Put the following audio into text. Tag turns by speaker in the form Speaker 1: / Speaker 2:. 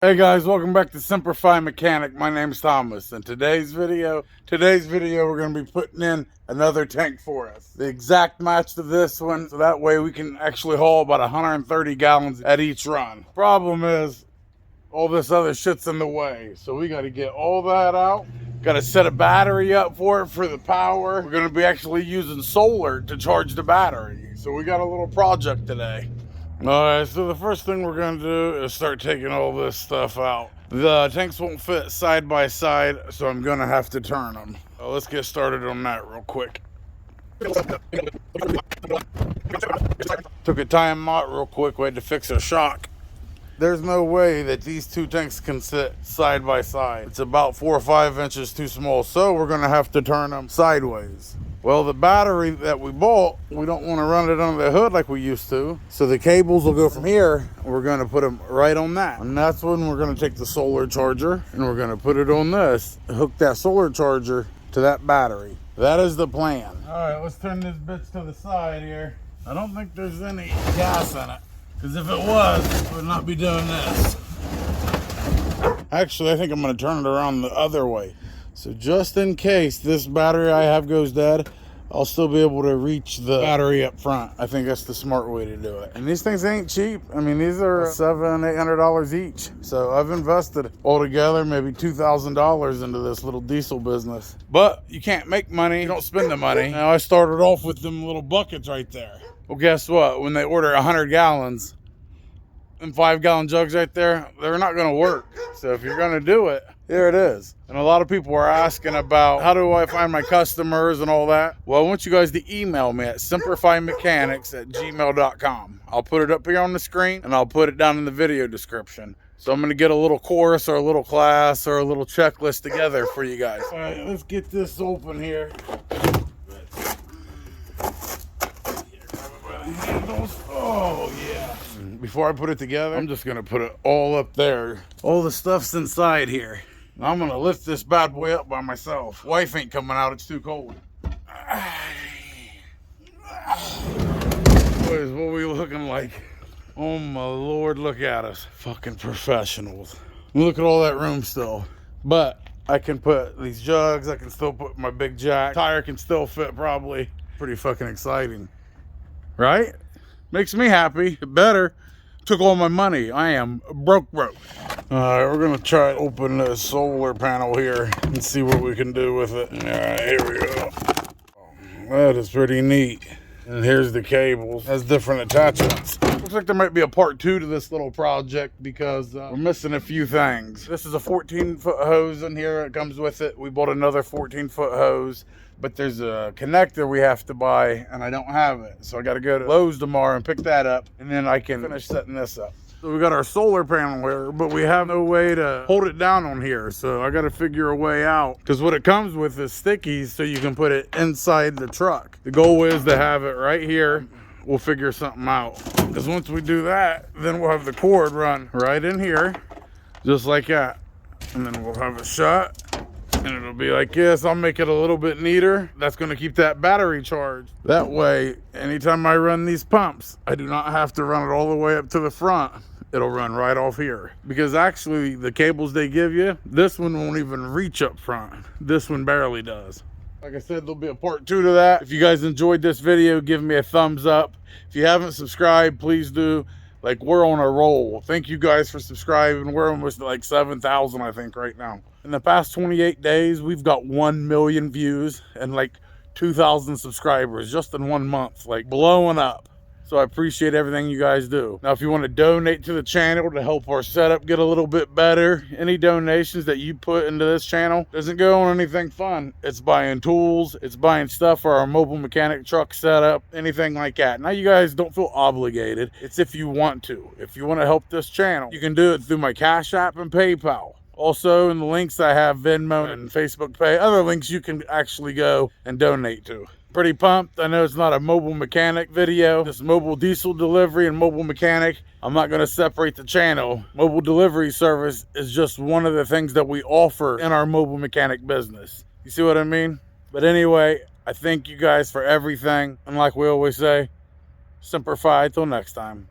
Speaker 1: Hey guys, welcome back to Semper Fi Mechanic. My name's Thomas, and today's video we're going to be putting in another tank for us. The exact match to this one, so that way we can actually haul about 130 gallons at each run. Problem is, all this other shit's in the way, so we got to get all that out. Got to set a battery up for it for the power. We're going to be actually using solar to charge the battery, so we got a little project today. Alright, so the first thing we're going to do is start taking all this stuff out. The tanks won't fit side by side, so I'm going to have to turn them. So let's get started on that real quick. Took a time out real quick, we had to fix a shock. There's no way that these two tanks can sit side by side. It's about 4 or 5 inches too small, so we're going to have to turn them sideways. Well, the battery that we bought, we don't want to run it under the hood like we used to. So the cables will go from here, and we're going to put them right on that. And that's when we're going to take the solar charger, and we're going to put it on this, hook that solar charger to that battery. That is the plan. All right, let's turn this bitch to the side here. I don't think there's any gas in it, because if it was, we would not be doing this. Actually, I think I'm going to turn it around the other way. So just in case this battery I have goes dead, I'll still be able to reach the battery up front. I think that's the smart way to do it. And these things ain't cheap. I mean, these are $700-800 each. So I've invested altogether maybe $2,000 into this little diesel business. But you can't make money, you don't spend the money. Now I started off with them little buckets right there. Well, guess what? When they order 100 gallons, them 5-gallon jugs right there, they're not gonna work. So if you're gonna do it, here it is. And a lot of people are asking about how do I find my customers and all that. Well, I want you guys to email me at semperfimechanics@gmail.com. I'll put it up here on the screen and I'll put it down in the video description. So I'm gonna get a little course or a little class or a little checklist together for you guys. All right, let's get this open here. Oh yeah. Before I put it together, I'm just gonna put it all up there. All the stuff's inside here. I'm gonna lift this bad boy up by myself. Wife ain't coming out, it's too cold. Boys, what we looking like? Oh my Lord, look at us. Fucking professionals. Look at all that room still. But I can put these jugs, I can still put my big jack. Tire can still fit probably. Pretty fucking exciting. Right? Makes me happy. It better. Took all my money. I am broke. All right, we're gonna try to open this solar panel here and see what we can do with it. All right, here we go. That is pretty neat. And here's the cables. It has different attachments. Looks like there might be a part 2 to this little project because we're missing a few things. This is a 14-foot hose in here. It comes with it. We bought another 14-foot hose, but there's a connector we have to buy, and I don't have it. So I got to go to Lowe's tomorrow and pick that up, and then I can finish setting this up. So we got our solar panel here, but we have no way to hold it down on here. So I got to figure a way out, because what it comes with is stickies so you can put it inside the truck. The goal is to have it right here. We'll figure something out, because once we do that, then we'll have the cord run right in here, just like that. And then we'll have it shut, and it'll be like this. I'll make it a little bit neater. That's going to keep that battery charged. That way, anytime I run these pumps, I do not have to run it all the way up to the front. It'll run right off here. Because actually, the cables they give you, this one won't even reach up front. This one barely does. Like I said, there'll be a part 2 to that. If you guys enjoyed this video, give me a thumbs up. If you haven't subscribed, please do. Like, we're on a roll. Thank you guys for subscribing. We're almost at like 7,000, I think, right now. In the past 28 days, we've got 1 million views and like 2,000 subscribers just in 1 month. Like, blowing up. So I appreciate everything you guys do. Now, if you want to donate to the channel to help our setup get a little bit better, any donations that you put into this channel doesn't go on anything fun. It's buying tools, it's buying stuff for our mobile mechanic truck setup, anything like that. Now, you guys don't feel obligated. It's if you want to. If you want to help this channel, you can do it through my Cash App and PayPal. Also, in the links I have Venmo and Facebook Pay, other links you can actually go and donate to. Pretty pumped. I know it's not a mobile mechanic video. This mobile diesel delivery and mobile mechanic, I'm not going to separate the channel. Mobile delivery service is just one of the things that we offer in our mobile mechanic business. You see what I mean? But anyway, I thank you guys for everything. And like we always say, Semper Fi, till next time.